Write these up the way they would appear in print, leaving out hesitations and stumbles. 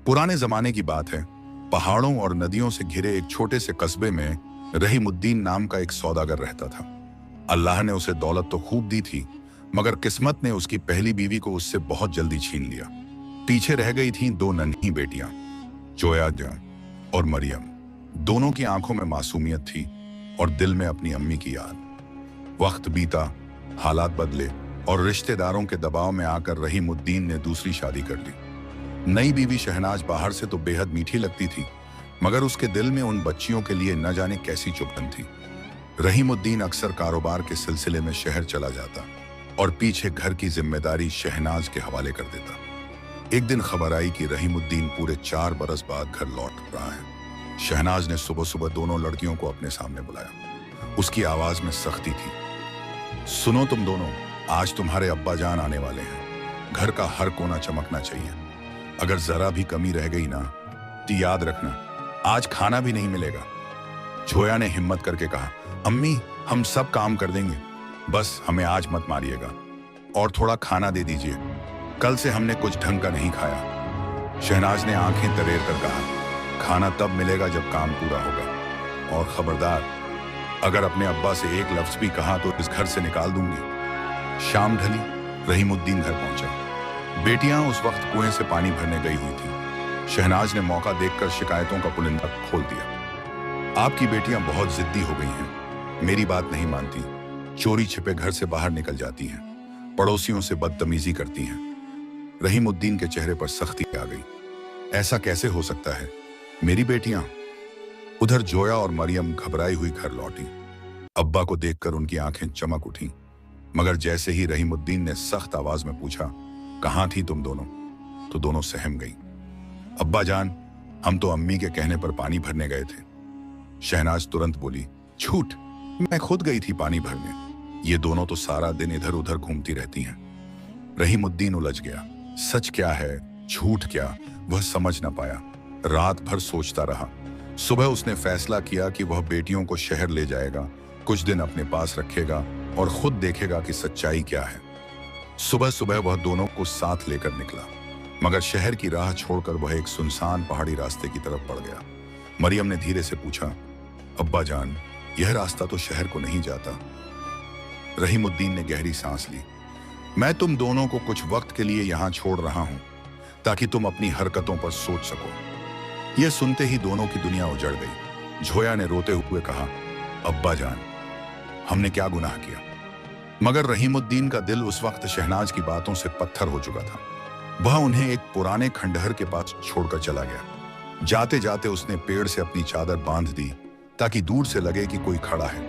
पुराने जमाने की बात है। पहाड़ों और नदियों से घिरे एक छोटे से कस्बे में रहीमुद्दीन नाम का एक सौदागर रहता था। अल्लाह ने उसे दौलत तो खूब दी थी, मगर किस्मत ने उसकी पहली बीवी को उससे बहुत जल्दी छीन लिया। पीछे रह गई थीं दो नन्ही बेटियां, जोया और मरियम। दोनों की आंखों में मासूमियत थी और दिल में अपनी अम्मी की याद। वक्त बीता, हालात बदले और रिश्तेदारों के दबाव में आकर रहीमुद्दीन ने दूसरी शादी कर ली। नई बीवी शहनाज बाहर से तो बेहद मीठी लगती थी, मगर उसके दिल में उन बच्चियों के लिए न जाने कैसी चुभन थी। रहीमुद्दीन अक्सर कारोबार के सिलसिले में शहर चला जाता और पीछे घर की जिम्मेदारी शहनाज के हवाले कर देता। एक दिन खबर आई कि रहीमुद्दीन पूरे 4 बरस बाद घर लौट रहा है। शहनाज ने सुबह सुबह दोनों लड़कियों को अपने सामने बुलाया। उसकी आवाज में सख्ती थी। सुनो तुम दोनों, आज तुम्हारे अब्बा जान आने वाले हैं। घर का हर कोना चमकना चाहिए। अगर जरा भी कमी रह गई ना तो याद रखना, आज खाना भी नहीं मिलेगा। जोया ने हिम्मत करके कहा, अम्मी हम सब काम कर देंगे, बस हमें आज मत मारिएगा और थोड़ा खाना दे दीजिए, कल से हमने कुछ ढंग का नहीं खाया। शहनाज ने आंखें तरेर कर कहा, खाना तब मिलेगा जब काम पूरा होगा, और खबरदार अगर अपने अब्बा से एक लफ्ज भी कहा तो इस घर से निकाल दूंगी। शाम ढली, रहीमुद्दीन घर पहुंचा। बेटियां उस वक्त कुएं से पानी भरने गई हुई थी। शहनाज ने मौका देखकर शिकायतों का पुलिंदा खोल दिया। आपकी बेटियां बहुत जिद्दी हो गई हैं, मेरी बात नहीं मानती, चोरी छिपे घर से बाहर निकल जाती हैं, पड़ोसियों से बदतमीजी करती हैं। रहीमुद्दीन के चेहरे पर सख्ती आ गई। ऐसा कैसे हो सकता है, मेरी बेटियां? उधर जोया और मरियम घबराई हुई घर लौटी। अब्बा को देखकर उनकी आंखें चमक उठी, मगर जैसे ही रहीमुद्दीन ने सख्त आवाज में पूछा, कहां थी तुम दोनों, तो दोनों सहम गई। अब्बा जान, हम तो अम्मी के कहने पर पानी भरने गए थे। शहनाज तुरंत बोली, झूठ, मैं खुद गई थी पानी भरने। ये दोनों तो सारा दिन इधर उधर घूमती रहती हैं। रहीमुद्दीन उलझ गया। सच क्या है, झूठ क्या, वह समझ न पाया। रात भर सोचता रहा। सुबह उसने फैसला किया कि वह बेटियों को शहर ले जाएगा, कुछ दिन अपने पास रखेगा और खुद देखेगा कि सच्चाई क्या है। सुबह सुबह वह दोनों को साथ लेकर निकला, मगर शहर की राह छोड़कर वह एक सुनसान पहाड़ी रास्ते की तरफ बढ़ गया। मरियम ने धीरे से पूछा, अब्बा जान, यह रास्ता तो शहर को नहीं जाता। रहीमुद्दीन ने गहरी सांस ली। मैं तुम दोनों को कुछ वक्त के लिए यहां छोड़ रहा हूं, ताकि तुम अपनी हरकतों पर सोच सको। यह सुनते ही दोनों की दुनिया उजड़ गई। जोया ने रोते हुए कहा, अब्बा जान, हमने क्या गुनाह किया? मगर रहीमुद्दीन का दिल उस वक्त शहनाज की बातों से पत्थर हो चुका था। वह उन्हें एक पुराने खंडहर के पास छोड़कर चला गया। जाते जाते उसने पेड़ से अपनी चादर बांध दी, ताकि दूर से लगे कि कोई खड़ा है।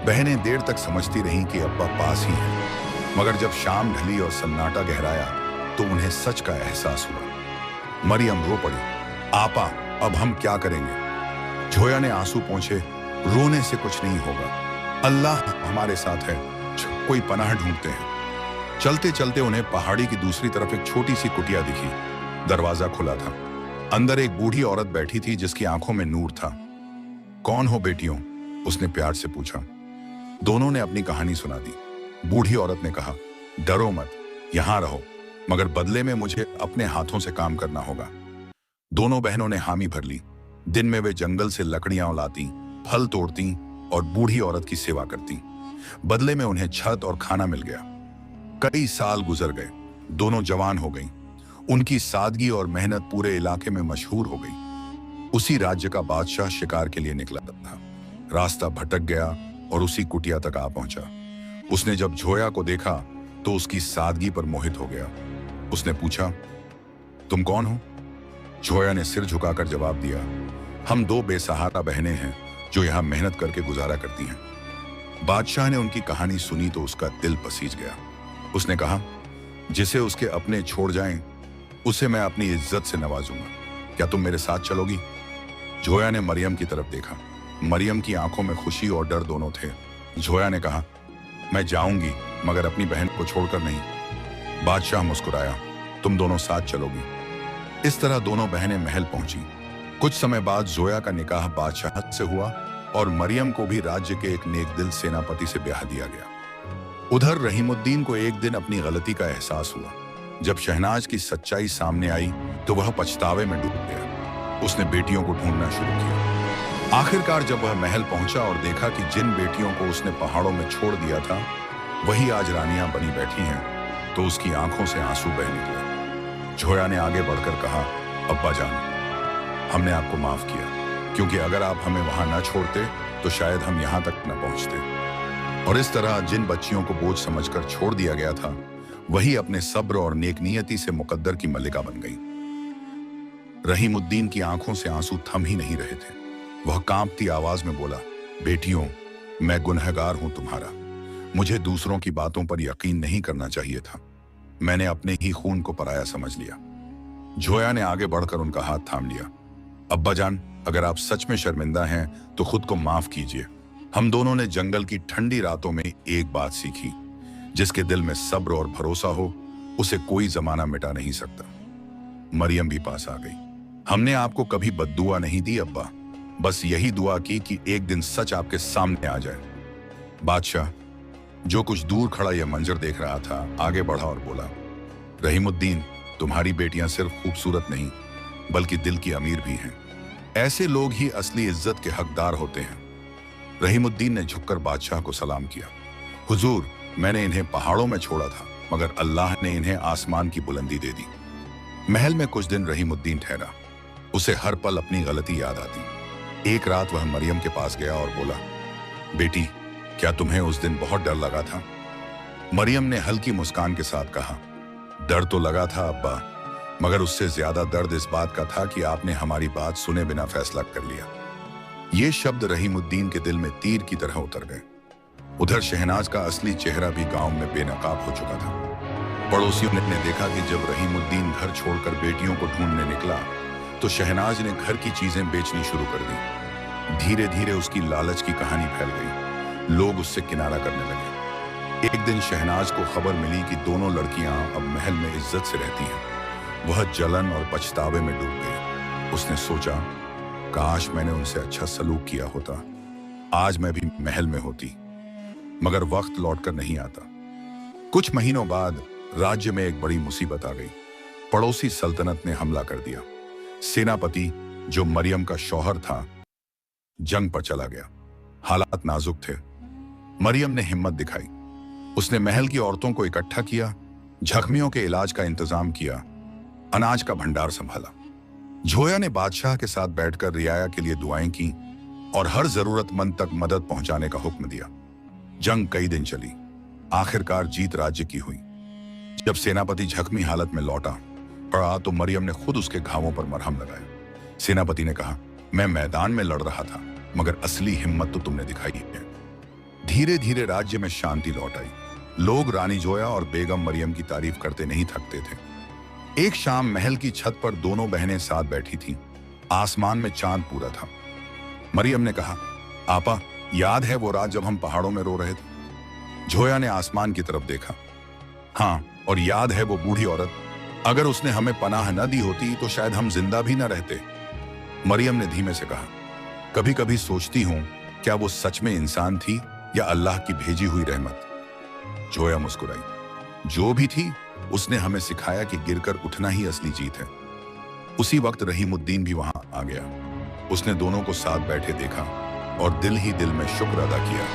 बहनें देर तक समझती रहीं कि अब्बा पास ही है, मगर जब शाम ढली और सन्नाटा गहराया तो उन्हें सच का एहसास हुआ। मरियम रो पड़ी, आपा, अब हम क्या करेंगे? जोया ने आंसू पोंछे, रोने से कुछ नहीं होगा, अल्लाह हमारे साथ है, कोई पनाह ढूंढते हैं। चलते चलते उन्हें पहाड़ी की दूसरी तरफ एक छोटी सी कुटिया दिखी। दरवाजा खुला था। अंदर एक बूढ़ी औरत बैठी थी जिसकी आंखों में नूर था। कौन हो बेटियों? उसने प्यार से पूछा। दोनों ने अपनी कहानी सुना दी। बूढ़ी औरत ने कहा, डरो मत, यहां रहो, मगर बदले में मुझे अपने हाथों से काम करना होगा। दोनों बहनों ने हामी भर ली। दिन में वे जंगल से लकड़ियां लाती, फल तोड़ती और बूढ़ी औरत की सेवा करती। बदले में उन्हें छत और खाना मिल गया। कई साल गुजर गए। दोनों जवान हो गईं। उनकी सादगी और मेहनत पूरे इलाके में मशहूर हो गई। उसी राज्य का बादशाह शिकार के लिए निकला था। रास्ता भटक गया और उसी कुटिया तक आ पहुंचा। उसने जब जोया को देखा तो उसकी सादगी पर मोहित हो गया। उसने पूछा, तुम कौन हो? जोया ने सिर झुकाकर जवाब दिया, हम 2 बेसहारा बहनें हैं जो यहाँ मेहनत करके गुजारा करती हैं। बादशाह ने उनकी कहानी सुनी तो उसका दिल पसीज गया। उसने कहा, जिसे उसके अपने छोड़ जाएं, उसे मैं अपनी इज्जत से नवाजूंगा। क्या तुम मेरे साथ चलोगी? जोया ने मरियम की तरफ देखा। मरियम की आंखों में खुशी और डर दोनों थे। जोया ने कहा, मैं जाऊंगी, मगर अपनी बहन को छोड़कर नहीं। बादशाह मुस्कुराया, तुम दोनों साथ चलोगी। इस तरह दोनों बहनें महल पहुंची। कुछ समय बाद जोया का निकाह बादशाह से हुआ और मरियम को भी राज्य के एक नेक दिल सेनापति से ब्याह दिया गया। उधर रहीमुद्दीन को एक दिन अपनी गलती का एहसास हुआ। जब शहनाज की सच्चाई सामने आई तो वह पछतावे में डूब गया। उसने बेटियों को ढूंढना शुरू किया। आखिरकार जब वह महल पहुंचा और देखा कि जिन बेटियों को उसने पहाड़ों में छोड़ दिया था वही आज रानियां बनी बैठी हैं, तो उसकी आंखों से आंसू बह निकले। झोया ने आगे बढ़कर कहा, अब्बा जान, हमने आपको माफ किया, क्योंकि अगर आप हमें वहां न छोड़ते तो शायद हम यहां तक न पहुंचते। और इस तरह जिन बच्चियों को बोझ समझकर छोड़ दिया गया था वही अपने सब्र और नेकनियती से मुकद्दर की मल्लिका बन गई। रहीमुद्दीन की आंखों से आंसू थम ही नहीं रहे थे। वह कांपती आवाज में बोला, बेटियों, मैं गुनहगार हूं तुम्हारा। मुझे दूसरों की बातों पर यकीन नहीं करना चाहिए था। मैंने अपने ही खून को पराया समझ लिया। झोया ने आगे बढ़कर उनका हाथ थाम लिया। अब्बा जान, अगर आप सच में शर्मिंदा हैं तो खुद को माफ कीजिए। हम दोनों ने जंगल की ठंडी रातों में एक बात सीखी, जिसके दिल में सब्र और भरोसा हो उसे कोई जमाना मिटा नहीं सकता। मरियम भी पास आ गई। हमने आपको कभी बद्दुआ नहीं दी अब्बा, बस यही दुआ की कि एक दिन सच आपके सामने आ जाए। बादशाह, जो कुछ दूर खड़ा यह मंजर देख रहा था, आगे बढ़ा और बोला, रहीमुद्दीन, तुम्हारी बेटियां सिर्फ खूबसूरत नहीं बल्कि दिल की अमीर भी हैं। ऐसे लोग ही असली इज्जत के हकदार होते हैं। रहीमुद्दीन ने झुककर बादशाह को सलाम किया। हुजूर, मैंने इन्हें पहाड़ों में छोड़ा था मगर अल्लाह ने इन्हें आसमान की बुलंदी दे दी। महल में कुछ दिन रहीमुद्दीन ठहरा। उसे हर पल अपनी गलती याद आती। एक रात वह मरियम के पास गया और बोला, बेटी, क्या तुम्हें उस दिन बहुत डर लगा था? मरियम ने हल्की मुस्कान के साथ कहा, डर तो लगा था अब्बा, मगर उससे ज्यादा दर्द इस बात का था कि आपने हमारी बात सुने बिना फैसला कर लिया। ये शब्द रहीमुद्दीन के दिल में तीर की तरह उतर गए। उधर शहनाज का असली चेहरा भी गांव में बेनकाब हो चुका था। पड़ोसियों ने देखा कि जब रहीमुद्दीन घर छोड़कर बेटियों को ढूंढने निकला तो शहनाज ने घर की चीजें बेचनी शुरू कर दी। धीरे धीरे उसकी लालच की कहानी फैल गई। लोग उससे किनारा करने लगे। एक दिन शहनाज को खबर मिली कि दोनों लड़कियां अब महल में इज्जत से रहती हैं। वह जलन और पछतावे में डूब गई। उसने सोचा, काश मैंने उनसे अच्छा सलूक किया होता, आज मैं भी महल में होती। मगर वक्त लौटकर नहीं आता। कुछ महीनों बाद राज्य में एक बड़ी मुसीबत आ गई। पड़ोसी सल्तनत ने हमला कर दिया। सेनापति, जो मरियम का शौहर था, जंग पर चला गया। हालात नाजुक थे। मरियम ने हिम्मत दिखाई। उसने महल की औरतों को इकट्ठा किया, जख्मियों के इलाज का इंतजाम किया, अनाज का भंडार संभाला। झोया ने बादशाह के साथ बैठकर रियाया के लिए दुआएं की और हर जरूरतमंद तक मदद पहुंचाने का हुक्म दिया। जंग कई दिन चली। आखिरकार जीत राज्य की हुई। जब सेनापति जख्मी हालत में लौटा पड़ा तो मरियम ने खुद उसके घावों पर मरहम लगाया। सेनापति ने कहा, मैं मैदान में लड़ रहा था मगर असली हिम्मत तो तुमने दिखाई है। धीरे धीरे राज्य में शांति लौट आई। लोग रानी जोया और बेगम मरियम की तारीफ करते नहीं थकते थे। एक शाम महल की छत पर दोनों बहनें साथ बैठी थीं। आसमान में चांद पूरा था। मरियम ने कहा, आपा, याद है वो रात जब हम पहाड़ों में रो रहे थे? झोया ने आसमान की तरफ देखा। हाँ, और याद है वो बूढ़ी औरत? अगर उसने हमें पनाह न दी होती तो शायद हम जिंदा भी न रहते। मरियम ने धीमे से कहा, कभी कभी सोचती हूं, क्या वो सच में इंसान थी या अल्लाह की भेजी हुई रहमत? झोया मुस्कुराई। जो भी थी, उसने हमें सिखाया कि गिरकर उठना ही असली जीत है। उसी वक्त रहीमुद्दीन भी वहां आ गया। उसने दोनों को साथ बैठे देखा और दिल ही दिल में शुक्र अदा किया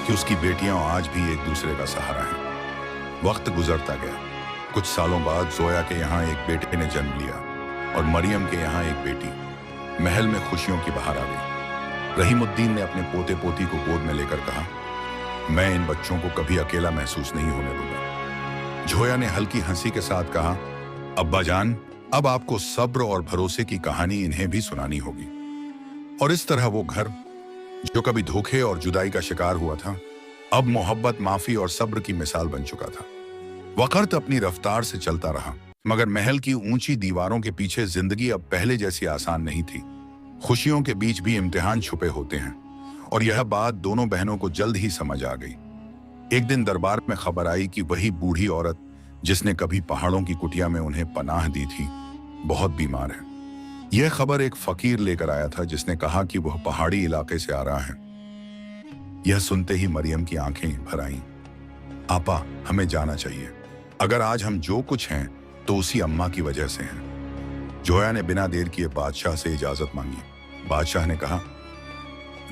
कि उसकी बेटियां आज भी एक दूसरे का सहारा हैं। वक्त गुजरता गया। कुछ सालों बाद जोया के यहाँ एक बेटे ने जन्म लिया और मरियम के यहाँ एक बेटी। महल में खुशियों की बहार आ गई। रहीमुद्दीन ने अपने पोते पोती को गोद में लेकर कहा, मैं इन बच्चों को कभी अकेला महसूस नहीं होने दूंगा। झोया ने हल्की हंसी के साथ कहा, अब्बा जान, अब आपको सब्र और भरोसे की कहानी इन्हें भी सुनानी होगी। और इस तरह वो घर जो कभी धोखे और जुदाई का शिकार हुआ था, अब मोहब्बत, माफी और सब्र की मिसाल बन चुका था। वक्त अपनी रफ्तार से चलता रहा, मगर महल की ऊंची दीवारों के पीछे जिंदगी अब पहले जैसी आसान नहीं थी। खुशियों के बीच भी इम्तिहान छुपे होते हैं, और यह बात दोनों बहनों को जल्द ही समझ आ गई। एक दिन दरबार में खबर आई कि वही बूढ़ी औरत जिसने कभी पहाड़ों की कुटिया में उन्हें पनाह दी थी, बहुत बीमार है। यह खबर एक फकीर लेकर आया था जिसने कहा कि वह पहाड़ी इलाके से आ रहा है। यह सुनते ही मरियम की आंखें भर आईं। आपा, हमें जाना चाहिए। अगर आज हम जो कुछ हैं तो उसी अम्मा की वजह से हैं। जोया ने बिना देर किए बादशाह से इजाजत मांगी। बादशाह ने कहा,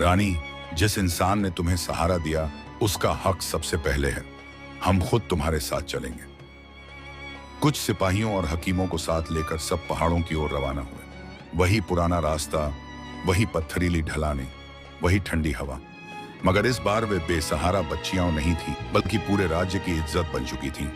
रानी, जिस इंसान ने तुम्हें सहारा दिया उसका हक सबसे पहले है। हम खुद तुम्हारे साथ चलेंगे। कुछ सिपाहियों और हकीमों को साथ लेकर सब पहाड़ों की ओर रवाना हुए। वही पुराना रास्ता, वही पत्थरीली ढलानें, वही ठंडी हवा। मगर इस बार वे बेसहारा बच्चियां नहीं थी, बल्कि पूरे राज्य की इज्जत बन चुकी थी।